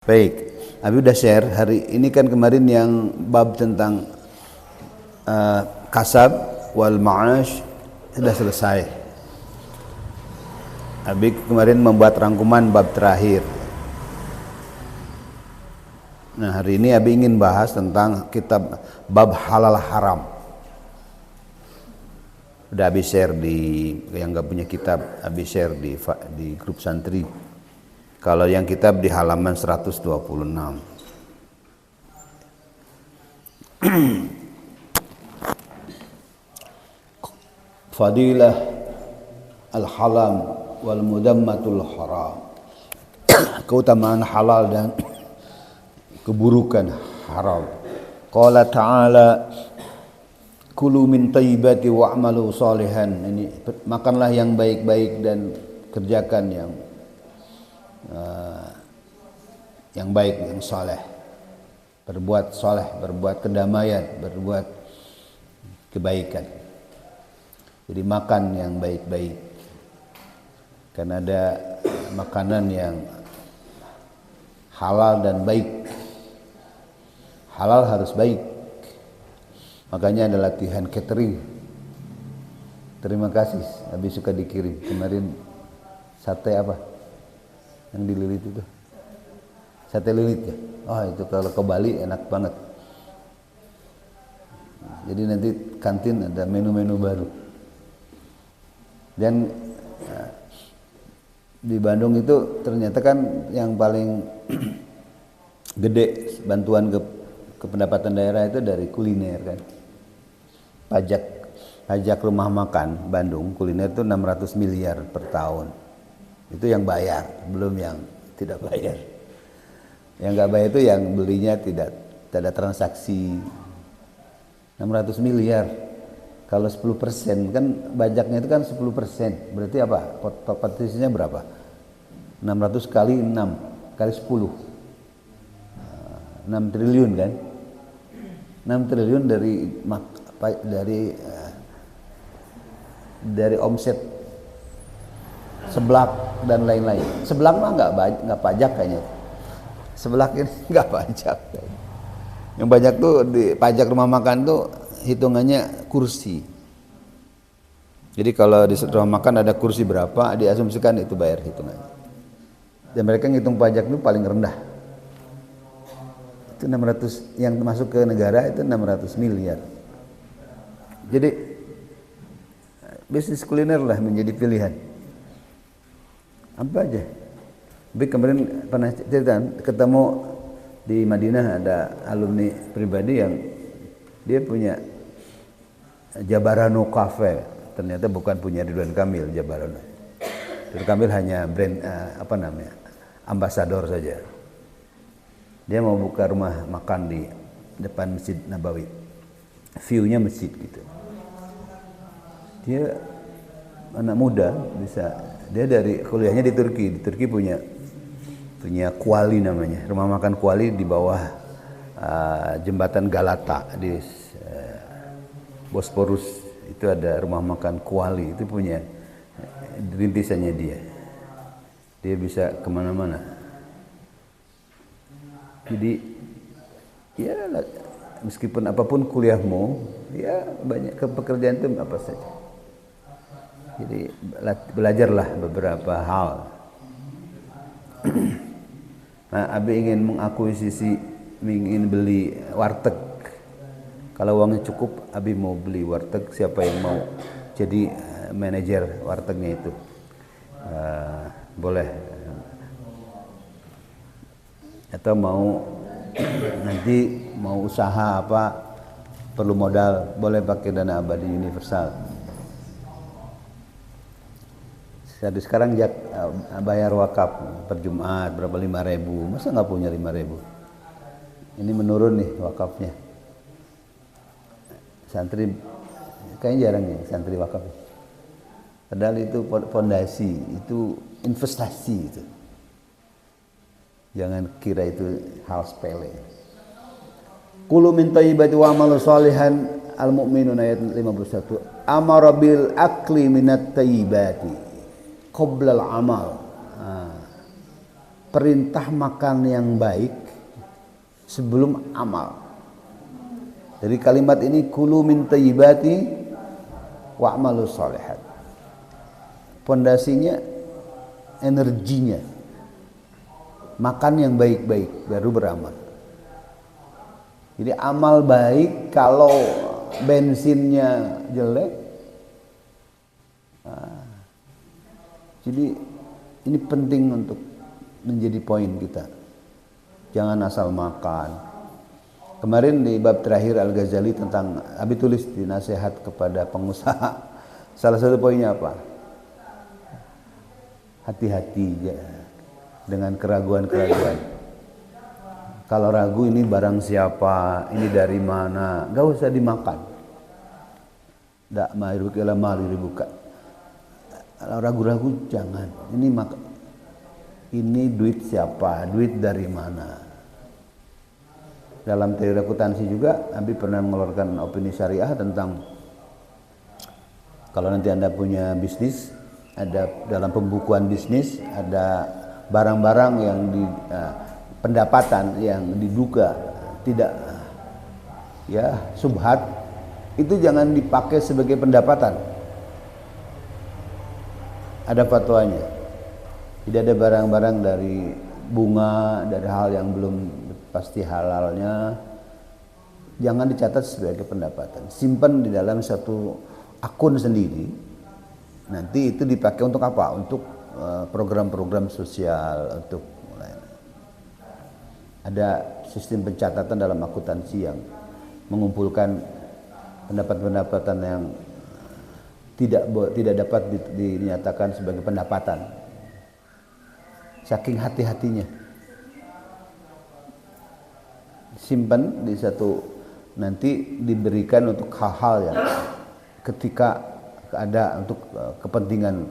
Baik, Abi udah share hari ini kan kemarin yang bab tentang kasab wal ma'ash sudah selesai. Abi kemarin membuat rangkuman bab terakhir. Nah hari ini Abi ingin bahas tentang kitab bab halal haram. Udah Abi share di yang gak punya kitab, Abi share di grup santri. Kalau yang kitab di halaman 126. Fadilah al-halam wal mudammatul haram. Keutamaan halal dan keburukan haram. Qala ta'ala kulu min tayyibati wa'malu salihan. Ini makanlah yang baik-baik dan kerjakan yang baik, yang saleh, berbuat saleh, berbuat kedamaian, berbuat kebaikan. Jadi makan yang baik-baik, karena ada makanan yang halal dan baik. Halal harus baik, makanya ada latihan catering. Terima kasih, habis suka dikirim kemarin sate apa? Yang dililit itu sate lilit ya. Oh itu kalau ke Bali enak banget. Jadi nanti kantin ada menu-menu baru. Dan di Bandung itu ternyata kan yang paling gede bantuan ke pendapatan daerah itu dari kuliner kan. Pajak rumah makan Bandung kuliner itu 600 miliar per tahun. Itu yang bayar, belum yang tidak bayar. Yang nggak bayar itu yang belinya tidak ada transaksi. 600 miliar. Kalau 10% kan pajaknya itu kan 10%. Berarti apa? Partisinya berapa? 600 kali 6 kali 10. 6 triliun kan? 6 triliun dari omset seblak dan lain-lain. Seblak mah nggak pajak kayaknya. Seblak ini nggak pajak. Yang banyak tuh di pajak rumah makan tuh hitungannya kursi. Jadi kalau di rumah makan ada kursi berapa, diasumsikan itu bayar hitungannya. Dan mereka ngitung pajak itu paling rendah. Itu 600 yang masuk ke negara itu 600 miliar. Jadi bisnis kuliner lah menjadi pilihan. Apa aja. Tapi kemarin pernah cerita ketemu di Madinah ada alumni pribadi yang dia punya Jabarano Cafe. Ternyata bukan punya Ridwan Kamil Jabarano. Ridwan Kamil hanya brand ambasador saja. Dia mau buka rumah makan di depan Masjid Nabawi. View-nya masjid gitu. Dia anak muda dia dari kuliahnya di Turki. Di Turki punya Kuali namanya, rumah makan Kuali di bawah jembatan Galata di Bosporus itu ada rumah makan Kuali, itu punya rintisannya dia. Dia bisa kemana-mana. Jadi ya meskipun apapun kuliahmu, ya banyak pekerjaan itu apa saja. Jadi belajarlah beberapa hal. Nah, Abi ingin mengakuisisi, ingin beli warteg. Kalau uangnya cukup, Abi mau beli warteg. Siapa yang mau jadi manajer wartegnya itu? Boleh. Atau nanti mau usaha apa? Perlu modal, boleh pakai dana abadi universal. Jadi sekarang bayar wakaf per Jumat berapa 5.000, masa nggak punya 5.000? Ini menurun nih wakafnya. Santri kayaknya jarang ya santri wakaf. Padahal itu fondasi, itu investasi itu. Jangan kira itu hal sepele. Kulu min thayyibati wa amalu salihan al-mu'minun ayat 51. Amara bil akli minat thayyibati qoblal amal. perintah makan yang baik sebelum amal. Dari kalimat ini kulu min thayyibati wa'malu sholihat. Pondasinya, energinya, makan yang baik-baik baru beramal. Jadi amal baik kalau bensinnya jelek. Jadi ini penting untuk menjadi poin kita. Jangan asal makan. Kemarin di bab terakhir Al-Ghazali tentang Abi tulis di nasihat kepada pengusaha. Salah satu poinnya apa? Hati-hati dengan keraguan-keraguan. Kalau ragu ini barang siapa, ini dari mana, gak usah dimakan. Dak ma'iruk ila ma'li buka. Kalau ragu-ragu jangan. Ini duit siapa, duit dari mana. Dalam teori akuntansi juga, Abi pernah mengeluarkan opini syariah tentang kalau nanti Anda punya bisnis, ada dalam pembukuan bisnis, ada barang-barang yang pendapatan yang diduga tidak subhat, itu jangan dipakai sebagai pendapatan. Ada fatwanya. Tidak ada barang-barang dari bunga, dari hal yang belum pasti halalnya, jangan dicatat sebagai pendapatan. Simpan di dalam satu akun sendiri. Nanti itu dipakai untuk apa? Untuk program-program sosial, untuk ada sistem pencatatan dalam akuntansi yang mengumpulkan pendapatan-pendapatan yang tidak dapat dinyatakan sebagai pendapatan. Saking hati-hatinya. Simpan di satu, nanti diberikan untuk hal-hal yang ketika ada untuk kepentingan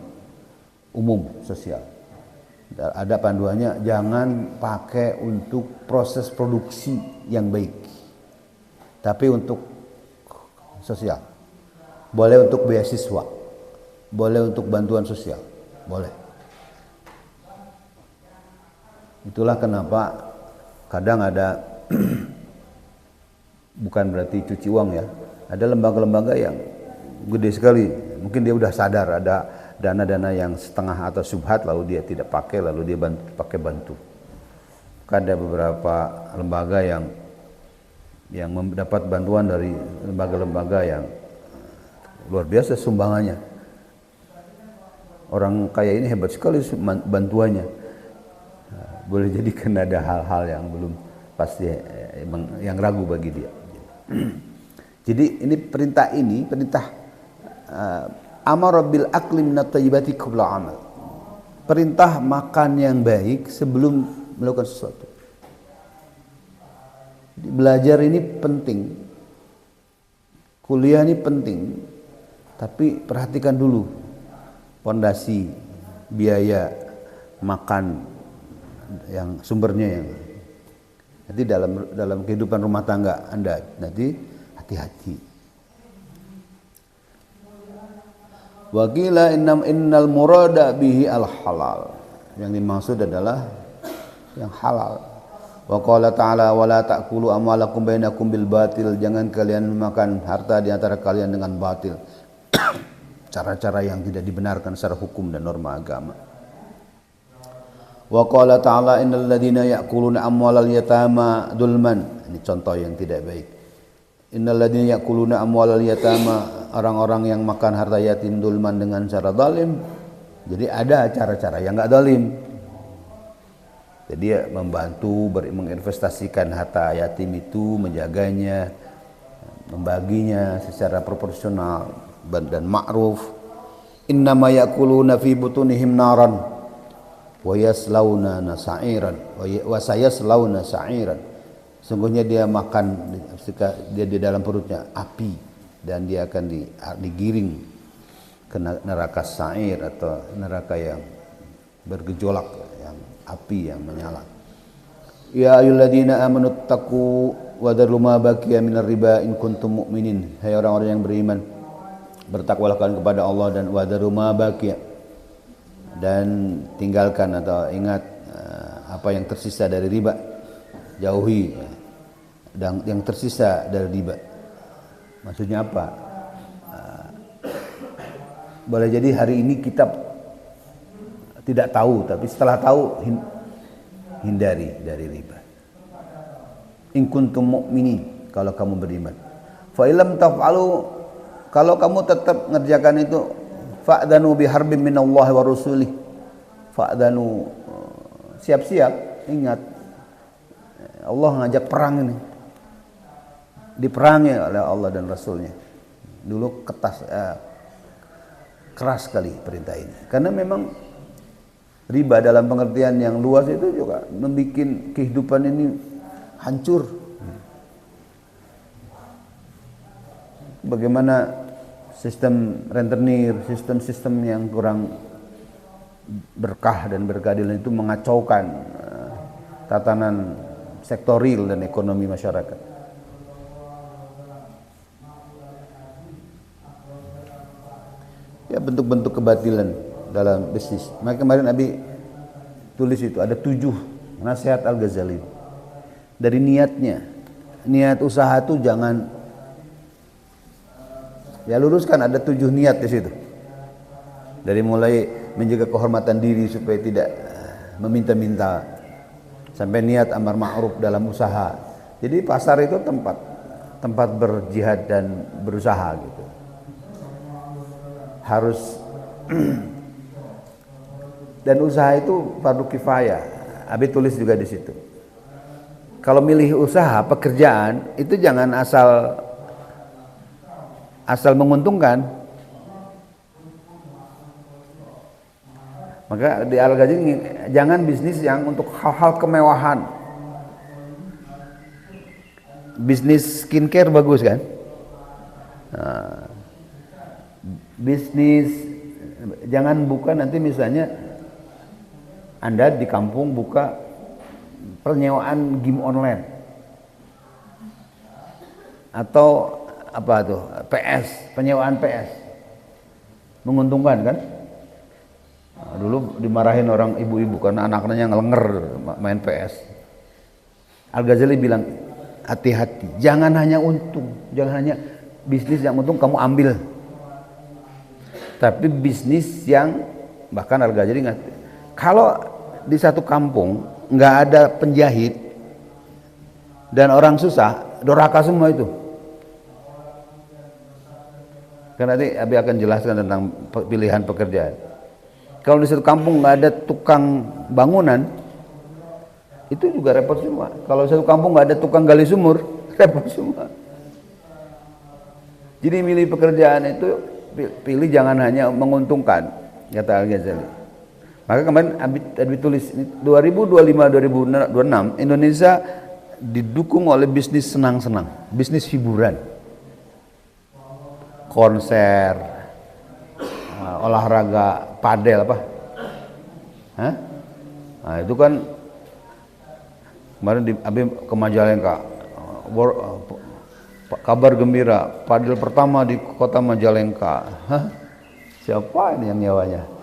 umum sosial. Ada panduannya, jangan pakai untuk proses produksi yang baik, tapi untuk sosial. Boleh untuk beasiswa, boleh untuk bantuan sosial, boleh. Itulah kenapa kadang ada bukan berarti cuci uang ya. Ada lembaga-lembaga yang gede sekali. Mungkin dia udah sadar ada dana-dana yang setengah atau subhat, lalu dia tidak pakai, lalu dia pakai bantu. Ada beberapa lembaga yang mendapat bantuan dari lembaga-lembaga yang luar biasa sumbangannya. Orang kaya ini hebat sekali bantuannya. Boleh jadi karena ada hal-hal yang belum pasti, yang ragu bagi dia. Jadi ini perintah amar bil akli minat thayyibati qabla amal. Perintah makan yang baik sebelum melakukan sesuatu. Jadi belajar ini penting. Kuliah ini penting. Tapi perhatikan dulu pondasi biaya makan yang sumbernya yang nanti dalam kehidupan rumah tangga Anda nanti hati-hati. Wa qila innal murada bihi al halal. Yang dimaksud adalah yang halal. Wa qala ta'ala wala ta'kulu amwalakum bainakum bil batil. Jangan kalian makan harta di antara kalian dengan batil. Cara-cara yang tidak dibenarkan secara hukum dan norma agama. Wa qala ta'ala innal ladzina ya'kuluna amwalal yatama dzulman. Ini contoh yang tidak baik. Innal ladzina ya'kuluna amwalal yatama, orang-orang yang makan harta yatim dzulman dengan cara zalim. Jadi ada cara-cara yang enggak zalim. Jadi dia membantu menginvestasikan harta yatim itu, menjaganya, membaginya secara proporsional dan ma'ruf. Innama ya'kuluna fi butunihim naran wa yaslawna sa'iran wa sayaslawna sa'iran. Sungguhnya dia makan, dia di dalam perutnya api, dan dia akan digiring ke neraka sa'ir atau neraka yang bergejolak, yang api yang menyala. Ya ayyuhalladzina amanu taqu wa dharu ma baqiya minar riba in kuntum mu'minin. Hai orang-orang yang beriman, bertakwalah kalian kepada Allah dan wa dharu ma baqiya, dan tinggalkan atau ingat apa yang tersisa dari riba jauhi, dan yang tersisa dari riba. Maksudnya apa? Boleh jadi hari ini kita tidak tahu, tapi setelah tahu hindari dari riba. In kuntum mu'minin, kalau kamu beriman. Fa illam taf'alu, kalau kamu tetap ngerjakan itu, fa'dhanu biharbin minallahi wa rasulih. Fa'dhanu, siap-siap, ingat Allah ngajak perang ini. Diperangi oleh Allah dan Rasulnya. Dulu keras sekali perintah ini. Karena memang riba dalam pengertian yang luas itu juga membuat kehidupan ini hancur. Bagaimana sistem rentenir, sistem-sistem yang kurang berkah dan berkeadilan itu mengacaukan tatanan sektoril dan ekonomi masyarakat. Ya, bentuk-bentuk kebatilan dalam bisnis. Maka kemarin Abi tulis itu ada 7 nasihat Al-Ghazali. Dari niatnya, niat usaha itu jangan, ya luruskan, ada 7 niat di situ. Dari mulai menjaga kehormatan diri supaya tidak meminta-minta, sampai niat amar ma'ruf dalam usaha. Jadi pasar itu tempat berjihad dan berusaha gitu. Harus dan usaha itu fardu kifayah. Abi tulis juga di situ. Kalau milih usaha, pekerjaan itu jangan asal menguntungkan. Maka di Al-Ghazali jangan bisnis yang untuk hal-hal kemewahan. Bisnis skincare bagus kan? Nah, bisnis jangan buka nanti misalnya Anda di kampung buka penyewaan game online atau apa tuh PS, penyewaan PS, menguntungkan kan? Nah, dulu dimarahin orang ibu-ibu karena anak-anaknya ngelenger main PS. Al-Ghazali bilang hati-hati, jangan hanya untung, jangan hanya bisnis yang untung kamu ambil, tapi bisnis yang, bahkan Al-Ghazali ingat, kalau di satu kampung nggak ada penjahit dan orang susah, doraka semua itu. Karena nanti Abi akan jelaskan tentang pilihan pekerjaan. Kalau di satu kampung nggak ada tukang bangunan, itu juga repot semua. Kalau di satu kampung nggak ada tukang gali sumur, repot semua. Jadi milih pekerjaan itu pilih jangan hanya menguntungkan, kata Al-Ghazali. Maka kemarin Abi tulis 2025-2026 Indonesia didukung oleh bisnis senang-senang, bisnis hiburan, konser, olahraga, padel apa? Hah? Nah itu kan kemarin Abi ke Majalengka, kabar gembira, padel pertama di kota Majalengka. Hah? Siapa ini yang nyawanya?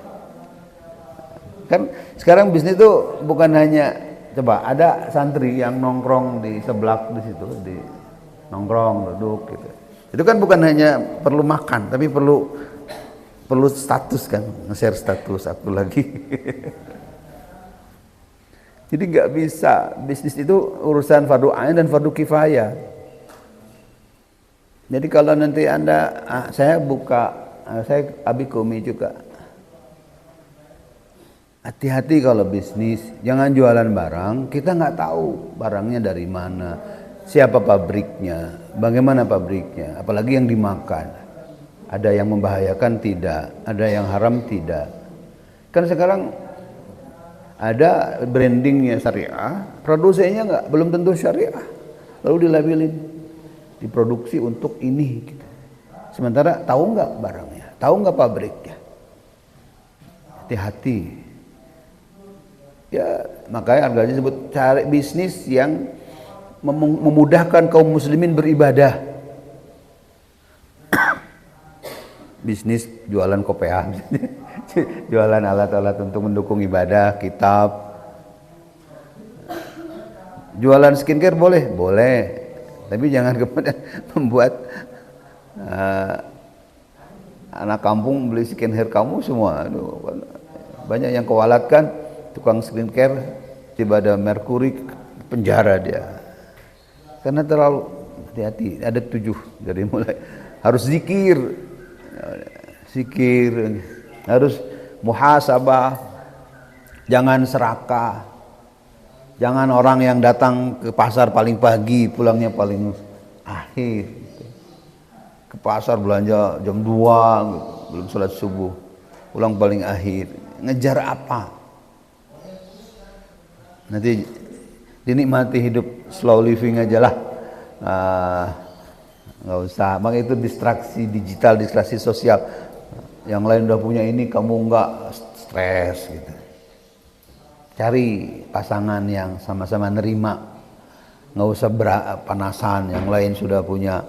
Kan sekarang bisnis itu bukan hanya, coba ada santri yang nongkrong di sebelah di situ, di nongkrong duduk gitu. Itu kan bukan hanya perlu makan, tapi perlu status kan, nge-share status aku lagi. Jadi nggak bisa, bisnis itu urusan fardu ain dan fardu kifayah. Jadi kalau nanti Anda, saya Abi Kumi juga. Hati-hati kalau bisnis, jangan jualan barang, kita nggak tahu barangnya dari mana, siapa pabriknya, bagaimana pabriknya, apalagi yang dimakan. Ada yang membahayakan tidak, ada yang haram tidak. Kan sekarang ada brandingnya syariah, produsennya belum tentu syariah, lalu dilabelin, diproduksi untuk ini. Gitu. Sementara tahu nggak barangnya, tahu nggak pabriknya. Hati-hati. Ya, makanya Al-Ghazali sebut cari bisnis yang memudahkan kaum muslimin beribadah. Bisnis jualan kopiah, jualan alat-alat untuk mendukung ibadah, kitab. Jualan skincare boleh? Boleh. Tapi jangan kemudian membuat anak kampung beli skincare kamu semua. Aduh, banyak yang kewalat kan, tukang skincare tiba ada merkuri, penjara dia. Karena terlalu hati-hati. Ada 7 dari mulai harus zikir, harus muhasabah, jangan serakah, jangan orang yang datang ke pasar paling pagi pulangnya paling akhir, ke pasar belanja jam 2 gitu, belum sholat subuh, pulang paling akhir. Ngejar apa? Nanti dinikmati hidup slow living aja lah. Nggak usah, maka itu distraksi digital, distraksi sosial. Yang lain udah punya ini, kamu nggak, stres gitu. Cari pasangan yang sama-sama nerima, nggak usah panasan. Yang lain sudah punya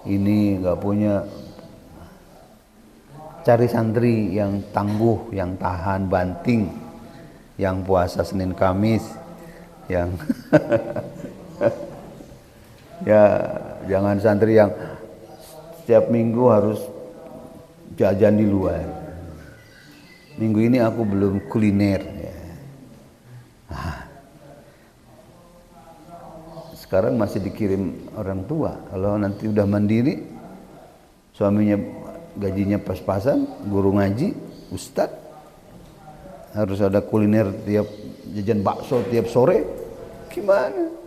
ini, nggak punya. Cari santri yang tangguh, yang tahan banting, yang puasa Senin Kamis, yang ya jangan santri yang setiap minggu harus jajan di luar. Minggu ini aku belum kuliner. Ya. Sekarang masih dikirim orang tua. Kalau nanti udah mandiri, suaminya gajinya pas-pasan, guru ngaji, ustadz, harus ada kuliner tiap jajan bakso tiap sore, gimana?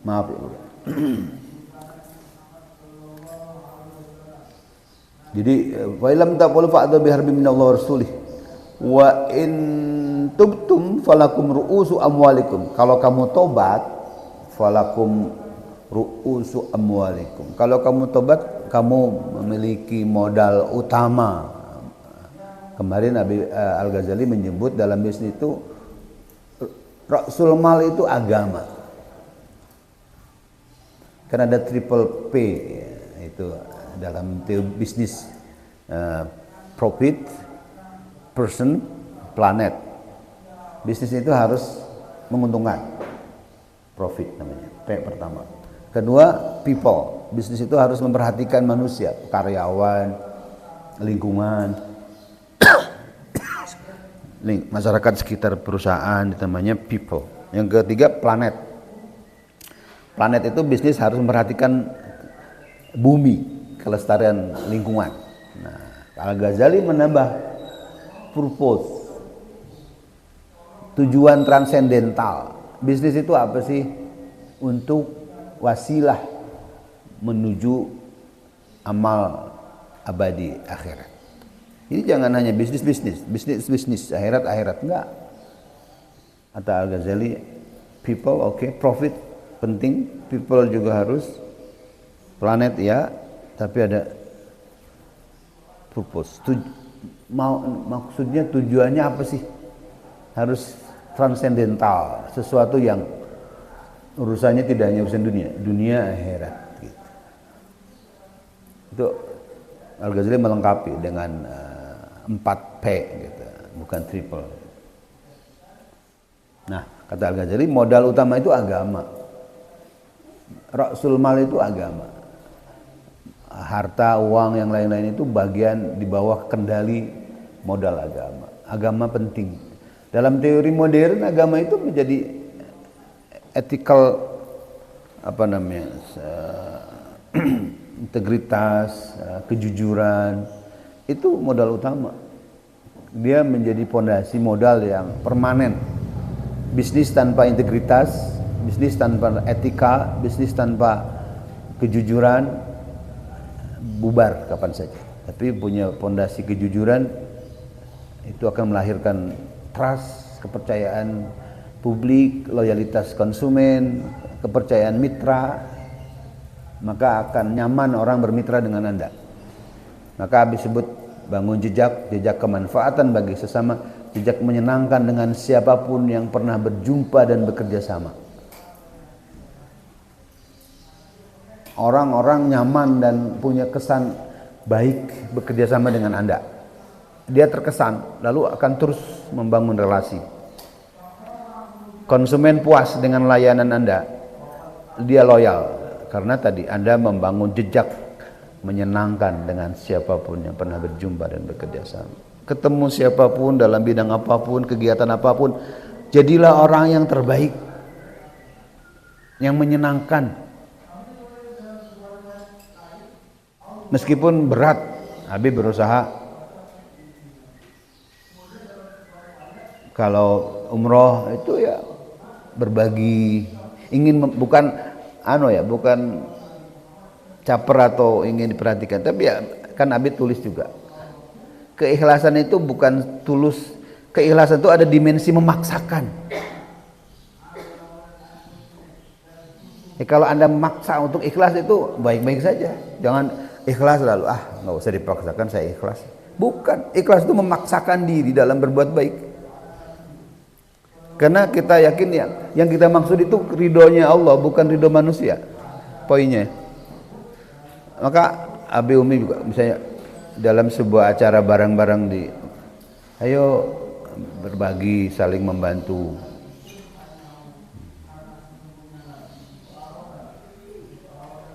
Maaf ya Bro. Jadi wa lam taqulu fa'dhu biharbi minallahi rasulih wa in tubtum falakum ru'usu amwalikum. Kalau kamu tobat, falakum ru'usu amwalikum. Kalau kamu tobat, kamu memiliki modal utama. Kemarin Abi Al-Ghazali menyebut dalam bisnis itu Ra'sul Mal itu agama. Kan ada triple P ya, itu dalam bisnis, profit, person, planet. Bisnis itu harus menguntungkan, profit namanya, P pertama. Kedua, people. Bisnis itu harus memperhatikan manusia, karyawan, lingkungan, masyarakat sekitar perusahaan, namanya people. Yang ketiga, planet. Planet itu bisnis harus memperhatikan bumi, kelestarian lingkungan. Nah, Al-Ghazali menambah purpose, tujuan transendental. Bisnis itu apa sih? Untuk wasilah menuju amal abadi akhirat. Ini jangan hanya bisnis, akhirat, enggak. Kata Al-Ghazali, people okay, profit penting, people juga harus, planet ya, tapi ada purpose. Maksudnya tujuannya apa sih? Harus transendental, sesuatu yang urusannya tidak hanya urusan dunia akhirat gitu. Itu Al-Ghazali melengkapi dengan 4P gitu, bukan triple. Nah, kata Al-Ghazali, modal utama itu agama. Ra'sul Mal itu agama. Harta, uang, yang lain-lain itu bagian di bawah kendali modal agama. Agama penting. Dalam teori modern, agama itu menjadi ethical, integritas, kejujuran, itu modal utama. Dia menjadi pondasi modal yang permanen. Bisnis tanpa integritas, bisnis tanpa etika, bisnis tanpa kejujuran, bubar kapan saja. Tapi punya pondasi kejujuran, itu akan melahirkan trust, kepercayaan publik, loyalitas konsumen, kepercayaan mitra, maka akan nyaman orang bermitra dengan Anda. Maka habis sebut bangun jejak kemanfaatan bagi sesama, jejak menyenangkan dengan siapapun yang pernah berjumpa dan bekerja sama. Orang-orang nyaman dan punya kesan baik bekerja sama dengan Anda. Dia terkesan, lalu akan terus membangun relasi. Konsumen puas dengan layanan Anda, dia loyal karena tadi Anda membangun jejak menyenangkan dengan siapapun yang pernah berjumpa dan bekerja sama. Ketemu siapapun dalam bidang apapun, kegiatan apapun, jadilah orang yang terbaik, yang menyenangkan. Meskipun berat, Habib berusaha. Kalau umroh itu ya berbagi, bukan bukan caper atau ingin diperhatikan, tapi ya kan Habib tulis juga. Keikhlasan itu bukan tulus, keikhlasan itu ada dimensi memaksakan. Kalau Anda memaksa untuk ikhlas itu baik-baik saja, jangan ikhlas lalu nggak usah dipaksakan saya ikhlas. Bukan, ikhlas itu memaksakan diri dalam berbuat baik. Karena kita yakin ya, yang kita maksud itu ridhonya Allah, bukan ridho manusia. Poinnya. Maka Abi Umi juga misalnya dalam sebuah acara bareng-bareng ayo berbagi, saling membantu.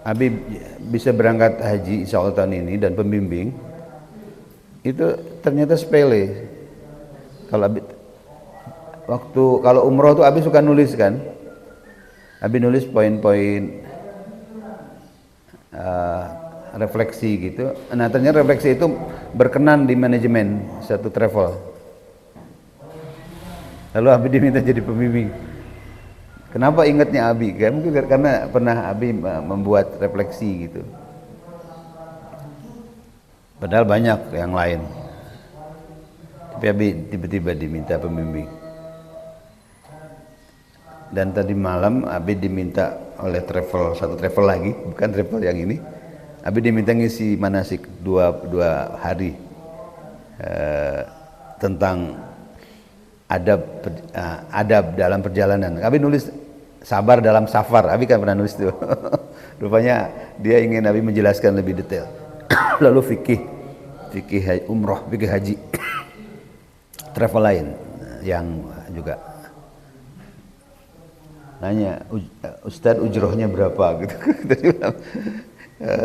Abi bisa berangkat haji insya Allah tahun ini dan pembimbing itu ternyata sepele. Kalau umroh tuh Abi suka nulis kan, Abi nulis poin-poin refleksi gitu. Nah ternyata refleksi itu berkenan di manajemen satu travel. Lalu Abi diminta jadi pembimbing. Kenapa ingatnya Abi? Mungkin karena pernah Abi membuat refleksi gitu. Padahal banyak yang lain. Tapi Abi tiba-tiba diminta pembimbing. Dan tadi malam Abi diminta oleh satu travel lagi, bukan travel yang ini. Abi diminta ngisi manasik dua hari tentang adab dalam perjalanan. Abi nulis sabar dalam safar. Abi kan pernah nulis itu. Rupanya dia ingin Abi menjelaskan lebih detail. Lalu fikih umroh, fikih haji, travel lain yang juga nanya, Ustadz ujrohnya berapa gitu.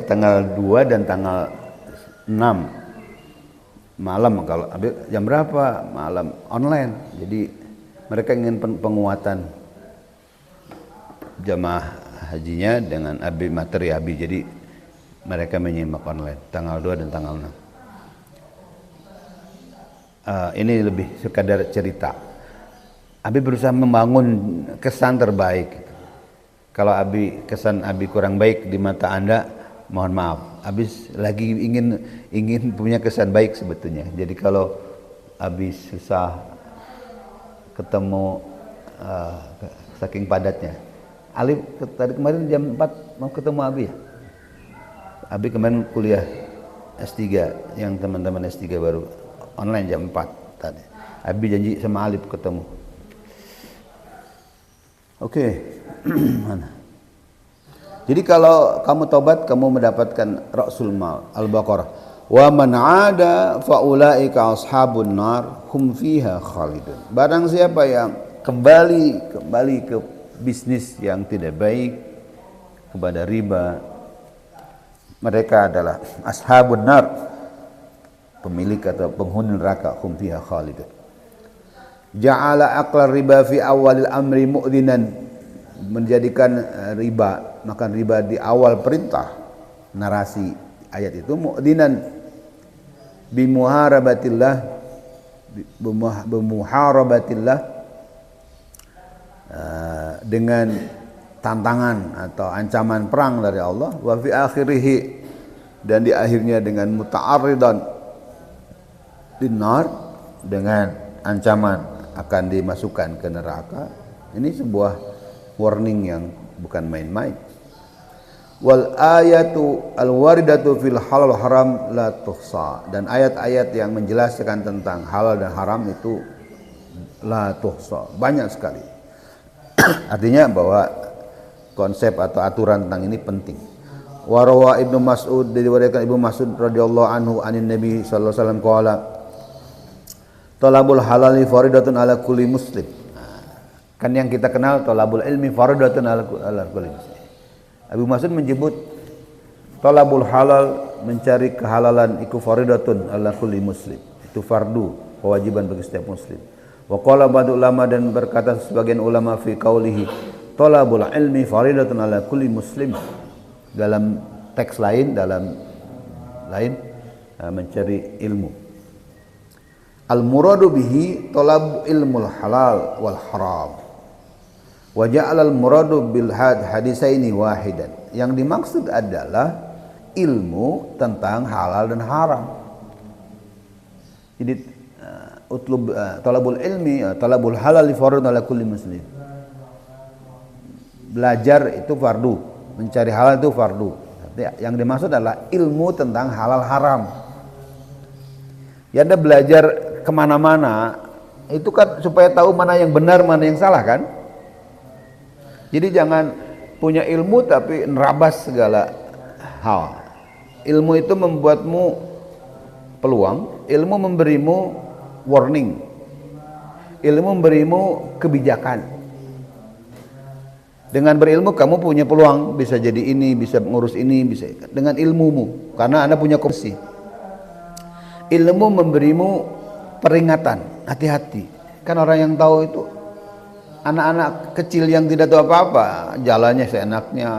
Tanggal 2 dan tanggal 6 malam, kalau jam berapa? Malam online. Jadi mereka ingin penguatan jamaah hajinya dengan materi Abi. Jadi mereka menyimak online tanggal 2 dan tanggal 6. Ini lebih sekadar cerita. Abi berusaha membangun kesan terbaik. Kalau kesan Abi kurang baik di mata Anda, mohon maaf. Abi lagi ingin punya kesan baik sebetulnya. Jadi kalau Abi susah ketemu saking padatnya. Ali tadi kemarin jam 4 mau ketemu Abi ya. Abi kemarin kuliah S3 yang teman-teman S3 baru online jam 4 tadi. Abi janji sama Alif ketemu. Oke. Mana? Jadi kalau kamu tobat, kamu mendapatkan Ra'sul Mal, Al-Baqarah. Wa man 'ada fa ulaika ashabun nar hum fiha khalidun. Barang siapa yang kembali ke bisnis yang tidak baik, kepada riba, mereka adalah ashabun nar, pemilik atau penghuni neraka, hum fiha khalidun. Ja'ala aqlar riba fi awalil amri mu'dinan, menjadikan makan riba di awal perintah. Narasi ayat itu mu'dinan bimuharabatillah dengan tantangan atau ancaman perang dari Allah, wa fi akhirih, dan di akhirnya dengan muta'arridan dinar, dengan ancaman akan dimasukkan ke neraka. Ini sebuah warning yang bukan main-main. Wal ayatu al-waridatu fil halal haram la tuhsa, dan ayat-ayat yang menjelaskan tentang halal dan haram itu la tuhsa, banyak sekali. Artinya bahwa konsep atau aturan tentang ini penting. Wa rawa Ibnu Mas'ud, diriwayatkan Ibnu Mas'ud radhiyallahu anhu anin Nabi sallallahu alaihi wasallam qala, Talabul halali faridatun ala kulli muslim. Kan yang kita kenal talabul ilmi faridatun ala kulli muslim. Abu Mas'ud menyebut talabul halal, mencari kehalalan iku faridatun ala kulli muslim. Itu fardu, kewajiban bagi setiap muslim. Wa qala ba'du ulama, dan berkata sebagian ulama fi qaulihi talabul ilmi faridatun ala kulli muslim. Dalam teks lain, mencari ilmu. Al muradu bihi talab ilmul halal wal haram. Wa ja'ala al muradu bil hadisaini wahidan. Yang dimaksud adalah ilmu tentang halal dan haram. Jadi talabul ilmi, talabul halal fardun ala kulli muslim. Belajar itu fardu, mencari halal itu fardu. Yang dimaksud adalah ilmu tentang halal haram. Ya, Anda belajar kemana-mana itu kan supaya tahu mana yang benar, mana yang salah kan. Jadi jangan punya ilmu tapi nerabas segala hal. Ilmu itu membuatmu peluang, ilmu memberimu warning, ilmu memberimu kebijakan. Dengan berilmu kamu punya peluang, bisa jadi ini, bisa ngurus ini, bisa dengan ilmumu, karena Anda punya kompetensi. Ilmu memberimu peringatan, hati-hati. Kan orang yang tahu itu anak-anak kecil yang tidak tahu apa-apa, jalannya seenaknya,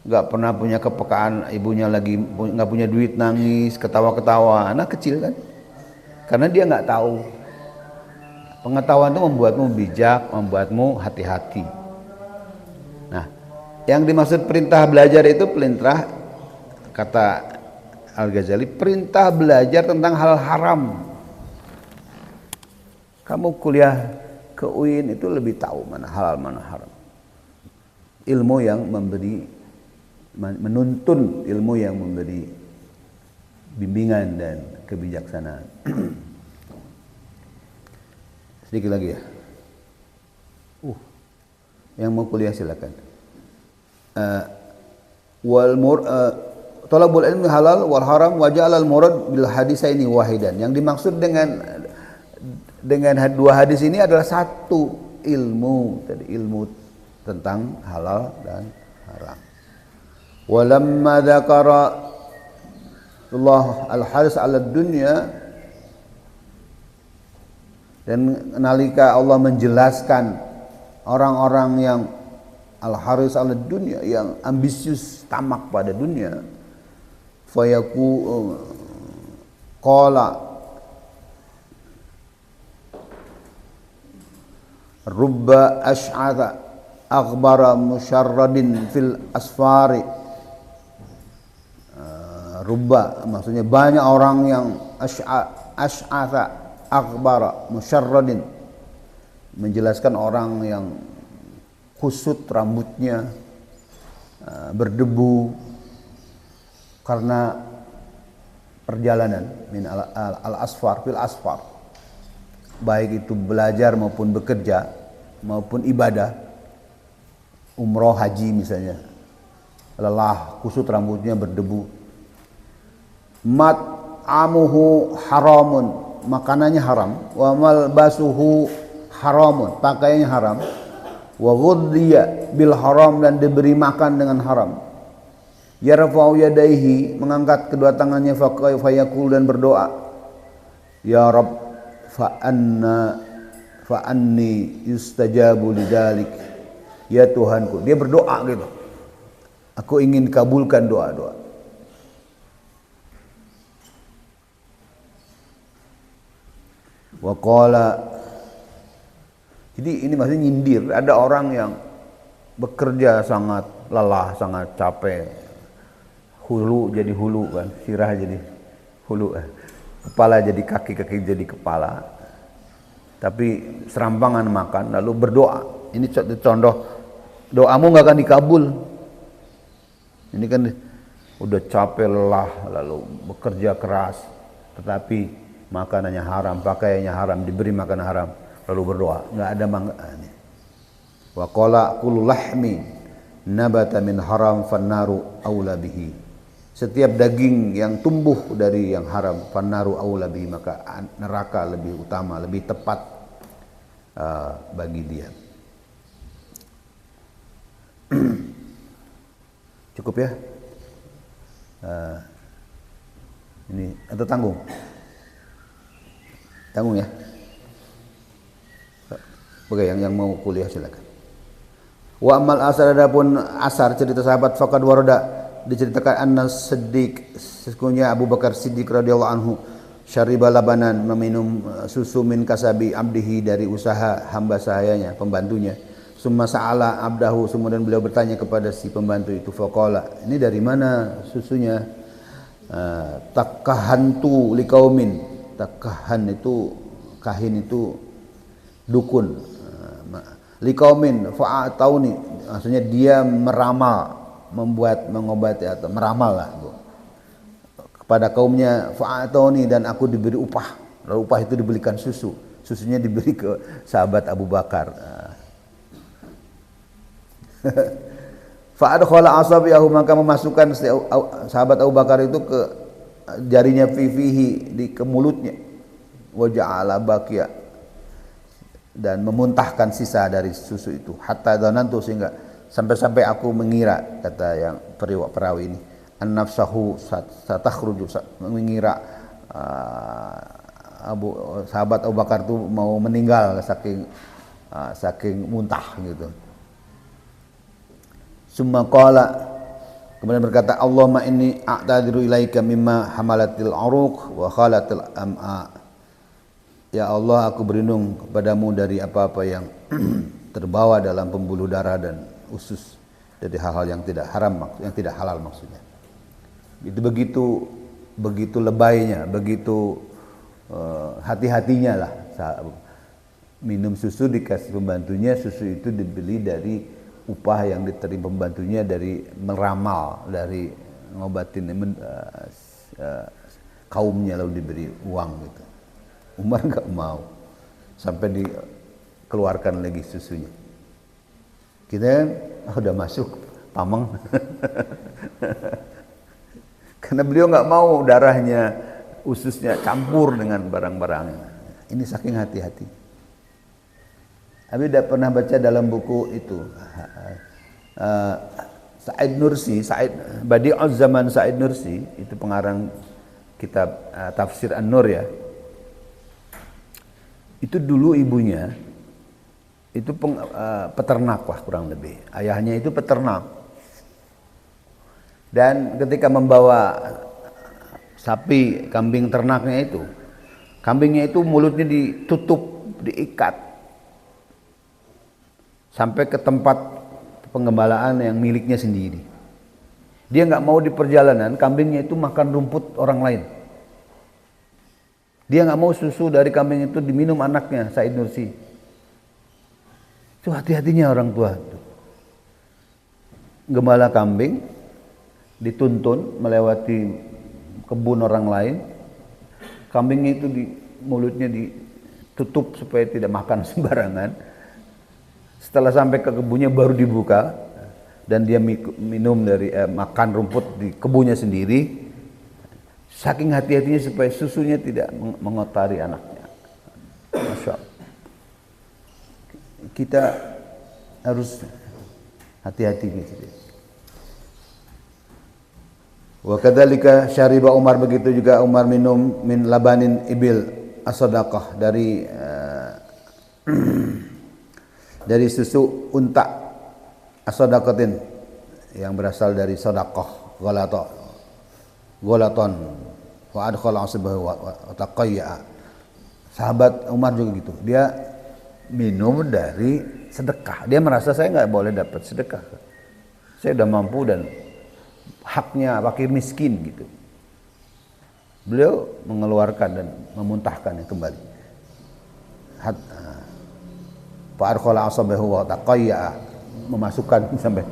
nggak pernah punya kepekaan, ibunya lagi nggak punya duit nangis, ketawa-ketawa, anak kecil kan, karena dia nggak tahu. Pengetahuan itu membuatmu bijak, membuatmu hati-hati. Nah, yang dimaksud perintah belajar itu perintah, kata Al-Ghazali, perintah belajar tentang hal haram. Kamu kuliah ke UIN itu lebih tahu mana halal mana haram. Ilmu yang memberi, menuntun, ilmu yang memberi bimbingan dan kebijaksanaan. Sedikit lagi ya. Yang mau kuliah silakan. Talabul ilmi halal wal haram wa ja'al al murad bil hadisaini wahidan. Yang dimaksud dengan dua hadis ini adalah satu ilmu, tadi ilmu tentang halal dan haram. Walamma dzakara Allah al-haris 'ala dunya, dan nalika Allah menjelaskan orang-orang yang al-haris 'ala dunya, yang ambisius, tamak pada dunia, fayaku qala rubba ash'atha akhbara musyarradin fil asfari. Rubba maksudnya banyak orang yang ash'atha akhbara musyarradin, menjelaskan orang yang kusut rambutnya, berdebu karena perjalanan, min al-asfar fil asfar, baik itu belajar maupun bekerja maupun ibadah, umroh haji misalnya, lelah, kusut rambutnya, berdebu. Mat'amuhu haramun, makanannya haram, wa malbasuhu haramun, pakaiannya haram, wa ghudhiya bil haram, dan diberi makan dengan haram. Yarfa'u yadaihi, mengangkat kedua tangannya, fayaqul, dan berdoa, ya Rabb fa'anni yustajabu lidzalik, ya Tuhanku. Dia berdoa gitu, aku ingin kabulkan doa-doa. Wa qala, jadi ini maksudnya nyindir. Ada orang yang bekerja sangat lelah, sangat capek, hulu jadi hulu kan, sirah jadi hulu, kepala jadi kaki, kaki jadi kepala, tapi serampangan makan, lalu berdoa. Ini contoh doamu nggak akan dikabul. Ini kan udah capek, lelah, lalu bekerja keras, tetapi makanannya haram, pakaiannya haram, diberi makan haram, lalu berdoa, nggak ada manfaatnya. Wa qala kullu lahmi nabata min haram fannaru aula bihi. setiap daging yang tumbuh dari yang haram, fannaru aula bihi, maka neraka lebih utama, lebih tepat bagi dia. Cukup ya? Ini atau tanggung? Tanggung ya? Oke, yang mau kuliah silakan. Wa amal asar, adapun asar cerita sahabat, faqad warada, diceritakan anna Siddiq, sesungguhnya Abu Bakar Siddiq radhiyallahu anhu, syariba labanan, meminum susu min kasabi abdihi, dari usaha hamba sahayanya, pembantunya. Summa sa'ala abdahu, kemudian beliau bertanya kepada si pembantu itu, faqala, ini dari mana susunya? Takahantu liqaumin, takahan itu, kahin itu dukun, liqaumin fa'atauni, maksudnya dia meramal, mengobati atau meramal lah kepada kaumnya, fa'atauni, dan aku diberi upah. Lalu upah itu dibelikan susu, susunya diberi ke sahabat Abu Bakar. Fa'adkhala asabiyahu, maka memasukkan sahabat Abu Bakar itu ke jarinya, fihi, ke mulutnya, wa ja'ala baqiya, dan memuntahkan sisa dari susu itu, hatta dhanantu, sehingga sampai aku mengira, kata yang perawi ini, an-nafsahu satakhruju, mengira sahabat Abu Bakar itu mau meninggal saking muntah gitu. Summa qala, kemudian berkata, Allahumma inni a'tadiru ilaika mimma hamalatil uruq wa khalatil am'a. Ya Allah, aku berlindung kepadamu dari apa-apa yang terbawa dalam pembuluh darah dan usus, dari hal-hal yang tidak haram, yang tidak halal maksudnya. Itu begitu lebaynya, begitu hati-hatinya lah. Minum susu dikasih pembantunya, susu itu dibeli dari upah yang diterima pembantunya, dari meramal, dari ngobatin kaumnya, lalu diberi uang gitu. Umar nggak mau, sampai dikeluarkan lagi susunya. Kita udah masuk pameng. Karena beliau nggak mau darahnya, ususnya campur dengan barang-barangnya. Ini saking hati-hati. Abi tidak pernah baca dalam buku itu, Said Nursi, Badi'uz Zaman Said Nursi, itu pengarang kitab Tafsir An-Nur ya. Itu dulu ibunya itu peternak lah kurang lebih. Ayahnya itu peternak. Dan ketika membawa sapi, kambing ternaknya itu, kambingnya itu mulutnya ditutup, diikat, sampai ke tempat penggembalaan yang miliknya sendiri. Dia nggak mau di perjalanan kambingnya itu makan rumput orang lain. Dia nggak mau susu dari kambing itu diminum anaknya, Said Nursi. Itu hati-hatinya orang tua. Gembala kambing dituntun melewati kebun orang lain. Kambingnya itu mulutnya ditutup supaya tidak makan sembarangan. Setelah sampai ke kebunnya baru dibuka, dan dia minum dari makan rumput di kebunnya sendiri. Saking hati-hatinya supaya susunya tidak mengotari anaknya. Masya Allah. Kita harus hati-hati gitu. Wa kadzalika syariba Umar, begitu juga Umar minum min labanin ibil as-sadaqah, dari susu unta as-sadaqatin, yang berasal dari sedekah, golaton wa adkhala asbahu wa taqayya. Sahabat Umar juga gitu, dia minum dari sedekah. Dia merasa, saya nggak boleh dapat sedekah, saya udah mampu dan haknya fakir miskin gitu. Beliau mengeluarkan dan memuntahkannya kembali. Fa adkhala asbahu wa taqayya, memasukkan sampai.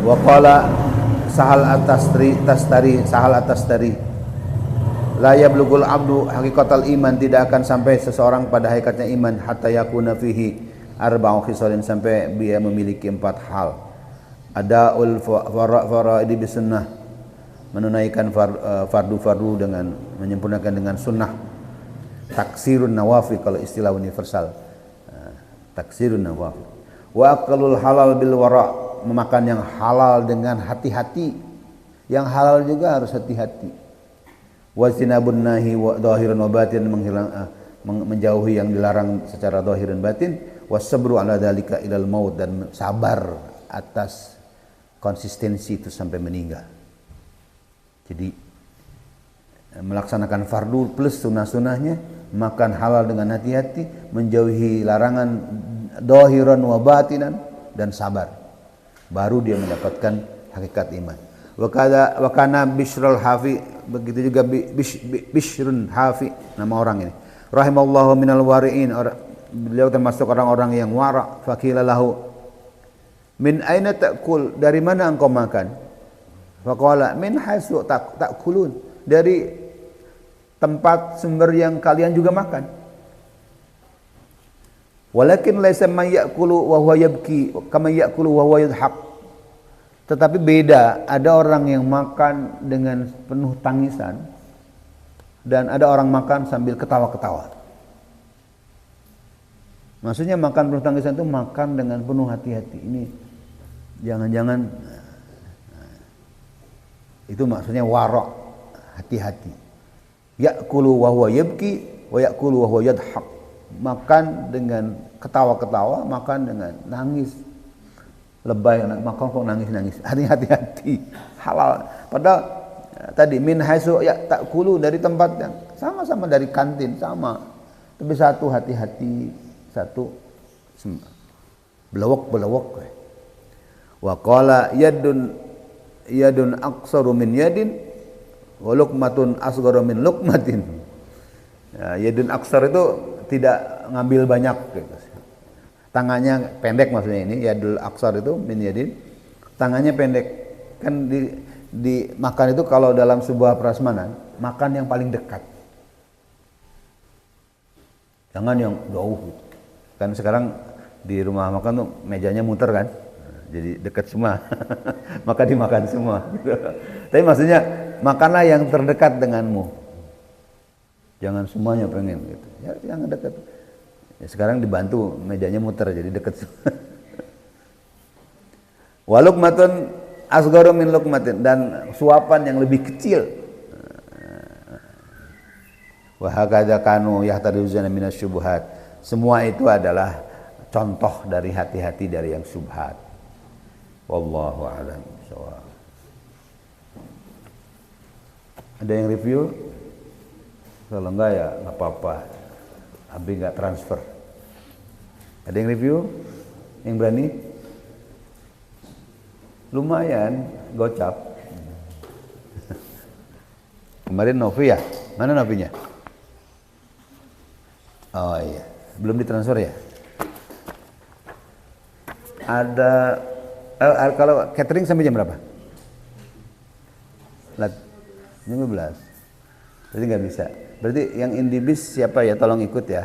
Wa qala Sahal At-Tastari la yablughul abdu haqiqatal iman, tidak akan sampai seseorang pada hakikatnya iman, hatta yakuna fihi arba'u khisalin, sampai dia memiliki 4 hal. Adaul faraidi bisunnah, menunaikan fardu-fardu dengan menyempurnakan dengan sunnah. Taksirun nawafi kalau istilah universal. Taksirun nawafi. Wa aqlul halal bil wara, memakan yang halal dengan hati-hati. Yang halal juga harus hati-hati. Wa sinabun nahi wa dhahiran wa batin, menjauhi yang dilarang secara zahir dan batin. Wasabru ala dzalika ilal maut, dan sabar atas konsistensi itu sampai meninggal. Jadi melaksanakan fardu plus sunnah-sunnahnya, makan halal dengan hati-hati, menjauhi larangan zahiran wa batinan, dan sabar. Baru dia mendapatkan hakikat iman. Wa kana Bishrul Hafi, begitu juga Bishrun Hafi nama orang ini. Rahimallahu minal wari'in, beliau termasuk orang-orang yang wara'. Faqila lahu, min aina ta'kul, dari mana engkau makan? Faqala min haitsu ta'kulun, dari tempat sumber yang kalian juga makan. Walakin laisa man ya'kulu wa huwa yabki kama ya'kulu wa huwa yadhhak. Tetapi beda, ada orang yang makan dengan penuh tangisan dan ada orang makan sambil ketawa-ketawa. Maksudnya makan penuh tangisan itu makan dengan penuh hati-hati. Ini jangan-jangan itu maksudnya warok, hati-hati. Ya'kulu wa huwa yabki wa ya'kulu wa huwa yadhhak. Makan dengan ketawa-ketawa, makan dengan nangis. Lebay, makan kok nangis-nangis. Hati-hati, halal. Padahal tadi min haitsu ya ta'kulu, dari tempat yang sama-sama dari kantin sama. Tapi satu hati-hati, satu belewok. Wa qala yadun aqsaru min yadin wa luqmatun asgharu min luqmatin. Ya, yadun aqsar itu tidak ngambil banyak gitu. Tangannya pendek, maksudnya ini yadul aqsar itu min yadin, tangannya pendek. Kan di makan itu kalau dalam sebuah prasmanan, makan yang paling dekat. Jangan yang jauh. Kan sekarang di rumah makan tuh mejanya muter kan. Jadi dekat semua. Maka dimakan semua. Tapi maksudnya makanlah yang terdekat denganmu. Jangan semuanya pengen gitu. Ya yang dekat. Ya, sekarang dibantu mejanya muter jadi dekat semua. Wa luqmatun asgharu min luqmatin, dan suapan yang lebih kecil. Wa hakadza kanu yahtaduzuna minasyubuhat. Semua itu adalah contoh dari hati-hati dari yang syubhat. Wallahu a'lam bishawab. Ada yang review? Kalau enggak ya enggak apa-apa. Abi enggak transfer. Ada yang review? Yang berani? Lumayan gocap. Kemarin Novi ya? Mana Novinya? Oh iya, belum ditransfer ya? Ada kalau catering sampai jam berapa? 15. Berarti nggak bisa. Berarti yang Indibis siapa ya? Tolong ikut ya.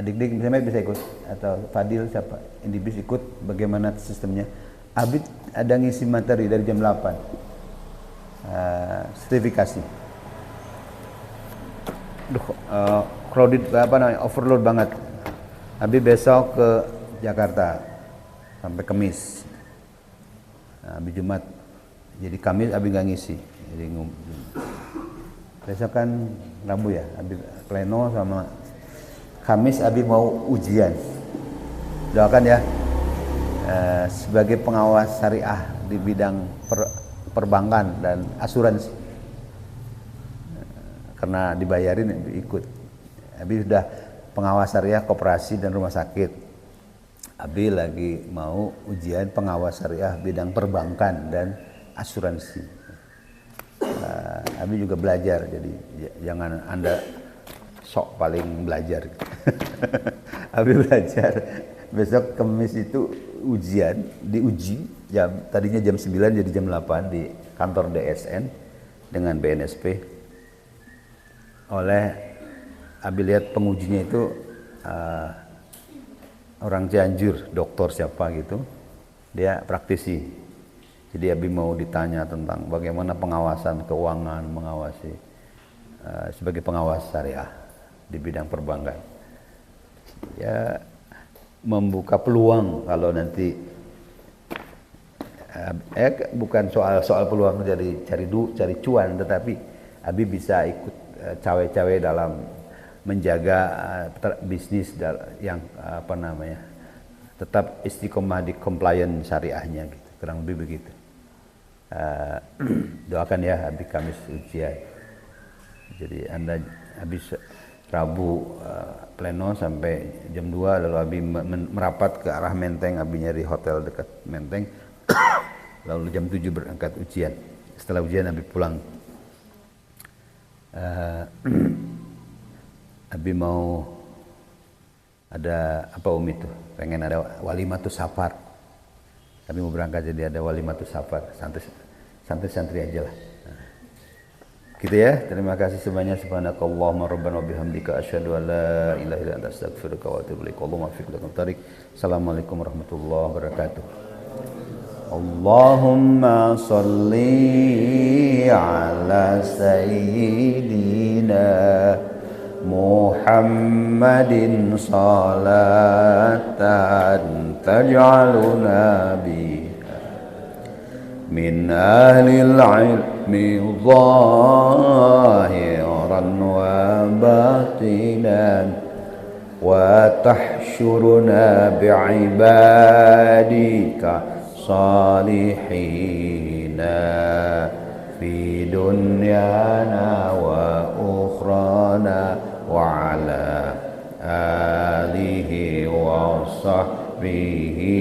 Adik-adik misalnya bisa ikut, atau Fadil siapa? Indibis ikut. Bagaimana sistemnya? Abid ada ngisi materi dari jam 8. Sertifikasi. Duh, crowded apa namanya? Overload banget. Abi besok ke Jakarta sampai Kamis. Abi Jumat. Jadi Kamis Abi nggak ngisi. Jadi besok kan Rabu ya. Abi pleno sama Kamis Abi mau ujian. Doakan ya. Sebagai pengawas syariah di bidang perbankan dan asuransi. Karena dibayarin ikut. Abi sudah pengawas syariah koperasi dan rumah sakit. Abi lagi mau ujian pengawas syariah bidang perbankan dan asuransi. Abi juga belajar, jadi jangan Anda sok paling belajar. Abi belajar. Besok Kamis itu ujian, diuji tadinya jam 9 jadi jam 8 di kantor DSN dengan BNSP. Oleh Abi lihat pengujinya itu orang Cianjur, dokter siapa gitu. Dia praktisi. Jadi Abi mau ditanya tentang bagaimana pengawasan keuangan, mengawasi sebagai pengawas syariah di bidang perbankan. Ya membuka peluang kalau nanti bukan soal peluang cari cuan, tetapi Abi bisa ikut cawe-cawe dalam menjaga bisnis yang tetap istiqomah di compliance syariahnya gitu, kurang lebih begitu. Doakan ya Abi Kamis ujian. Jadi Anda habis Rabu pleno sampai jam 2, lalu Abi merapat ke arah Menteng. Abi nyari hotel dekat Menteng. Lalu jam 7 berangkat ujian. Setelah ujian Abi pulang. Abi mau ada apa itu? Pengen ada walimatus safar. Kami mau berangkat jadi ada walimatus safar. Santai-santai aja lah. Gitu ya. Terima kasih sebanyak. Subhanakallahumma rabbana wa bihamdika asyhadu an la ilaha illa anta astaghfiruka wa atubu ilaik. Allahumma fiq lakum tariq. Assalamualaikum warahmatullahi wabarakatuh. Allahumma salli ala sayyidina Muhammadin salatan taj'aluna biha min ahlil ilmi zahiran wa batinan wa tahsyuruna bi'ibadika salihina fi dunyana wa ukhrana wa ala alihi wa sahbihi